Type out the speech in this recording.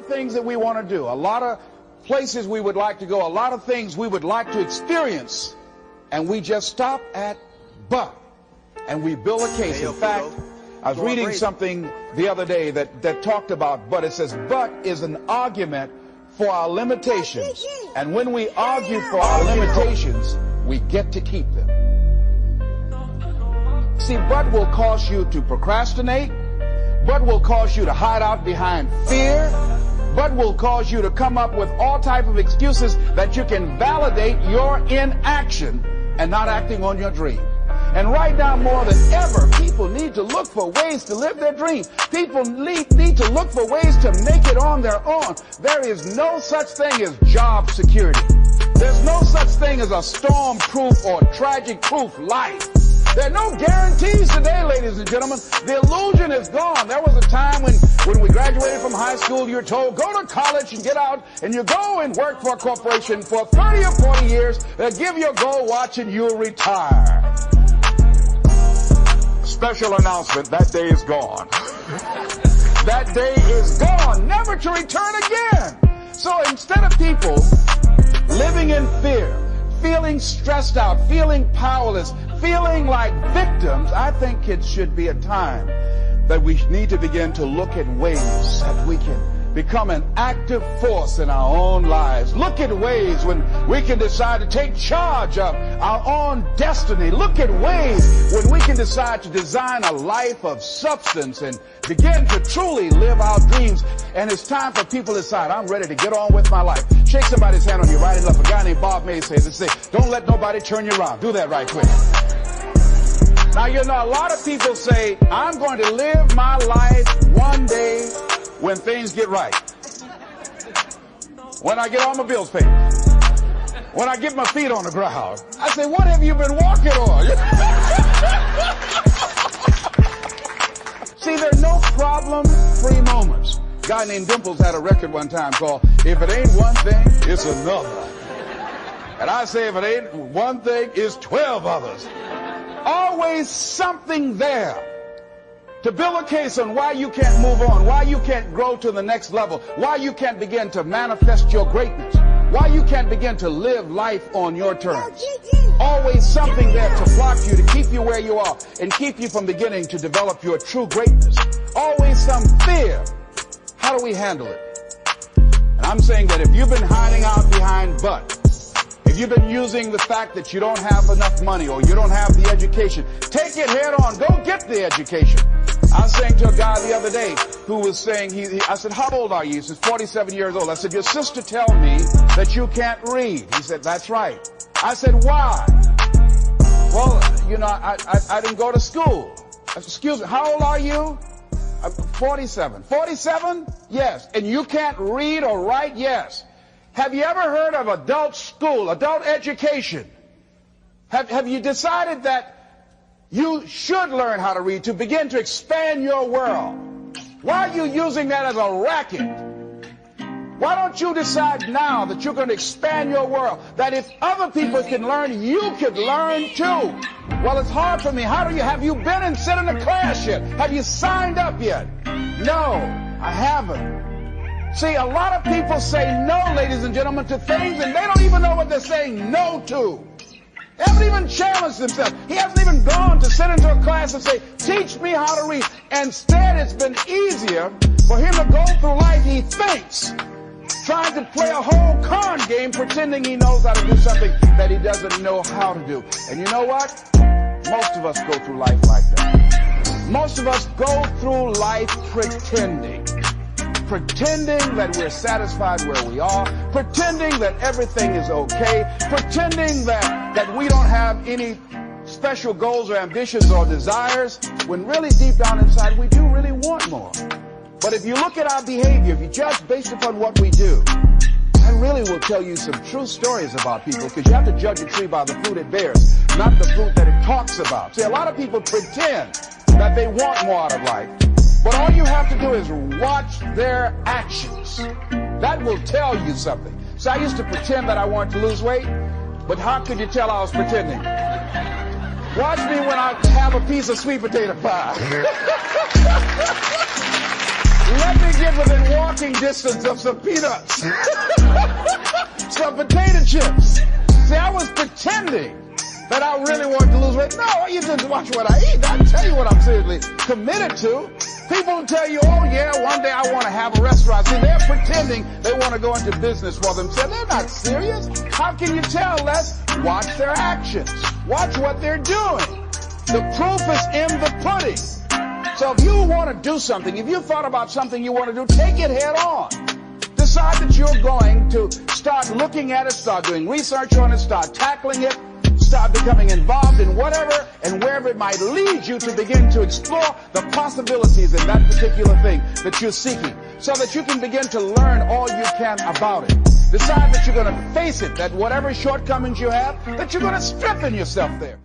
of things that we want to do, a lot of places we would like to go, a lot of things we would like to experience, and we just stop at but, and we build a case. In fact, I was reading something the other day that talked about but. It says but is an argument for our limitations, and when we argue for our limitations, we get to keep them. See, but will cause you to procrastinate, but will cause you to hide out behind fear, but will cause you to come up with all type of excuses that you can validate your inaction and not acting on your dream. And right now, more than ever, people need to look for ways to live their dream. People need to look for ways to make it on their own. There is no such thing as job security. There's no such thing as a storm-proof or tragic-proof life. There are no guarantees today, ladies and gentlemen. The illusion is gone. There was a time when we graduated from high school, you were told, go to college and get out, and you go and work for a corporation for 30 or 40 years. They'll give you a gold watch and you'll retire. Special announcement, that day is gone. That day is gone, never to return again. So instead of people living in fear, feeling stressed out, feeling powerless, feeling like victims, I think it should be a time that we need to begin to look at ways that we can become an active force in our own lives. Look at ways when we can decide to take charge of our own destiny. Look at ways when we can decide to design a life of substance and begin to truly live our dreams. And it's time for people to decide, I'm ready to get on with my life. Shake somebody's hand on your right and left. A guy named Bob May says, don't let nobody turn you around. Do that right quick. Now, you know, a lot of people say, I'm going to live my life one day when things get right. When I get all my bills paid. When I get my feet on the ground. I say, what have you been walking on? See, there are no problem-free moments. A guy named Dimples had a record one time called, If It Ain't One Thing, It's Another. And I say, if it ain't one thing, it's 12 others. Always something there to build a case on why you can't move on, why you can't grow to the next level, why you can't begin to manifest your greatness, why you can't begin to live life on your terms. Always something there to block you, to keep you where you are, and keep you from beginning to develop your true greatness. Always some fear. How do we handle it? And I'm saying that if you've been hiding out behind but, if you've been using the fact that you don't have enough money or you don't have the education, take it head on. Go get the education. I was saying to a guy the other day who was saying, I said, how old are you? He says, 47 years old. I said, your sister told me that you can't read. He said, that's right. I said, why? Well, you know, I didn't go to school. I said, excuse me, how old are you? 47. 47? Yes. And you can't read or write? Yes. Have you ever heard of adult school, adult education? Have you decided that you should learn how to read to begin to expand your world? Why are you using that as a racket? Why don't you decide now that you're going to expand your world? That if other people can learn, you could learn too. Well, it's hard for me. Have you been and sit in a class yet? Have you signed up yet? No, I haven't. See, a lot of people say no, ladies and gentlemen, to things, and they don't even know what they're saying no to. They haven't even challenged themselves. He hasn't even gone to sit into a class and say, teach me how to read. Instead, it's been easier for him to go through life, he thinks, trying to play a whole con game, pretending he knows how to do something that he doesn't know how to do. And you know what? Most of us go through life like that. Most of us go through life pretending that we're satisfied where we are, pretending that everything is okay, pretending that we don't have any special goals or ambitions or desires, when really deep down inside we do really want more. But if you look at our behavior, if you judge based upon what we do, I really will tell you some true stories about people, because you have to judge a tree by the fruit it bears, not the fruit that it talks about. See, a lot of people pretend that they want more out of life. But all you have to do is watch their actions. That will tell you something. So I used to pretend that I wanted to lose weight, but how could you tell I was pretending? Watch me when I have a piece of sweet potato pie. Let me get within walking distance of some peanuts. Some potato chips. See, I was pretending that I really wanted to lose weight. No, all you do is watch what I eat. I tell you what I'm seriously committed to. People tell you, oh yeah, one day I want to have a restaurant. See, they're pretending they want to go into business for themselves. They're not serious. How can you tell, Les? Watch their actions. Watch what they're doing. The proof is in the pudding. So if you want to do something, if you thought about something you want to do, take it head on. Decide that you're going to start looking at it, start doing research on it, start tackling it, start becoming involved in whatever and wherever it might lead you to begin to explore the possibilities in that particular thing that you're seeking so that you can begin to learn all you can about it. Decide that you're going to face it, that whatever shortcomings you have, that you're going to strengthen yourself there.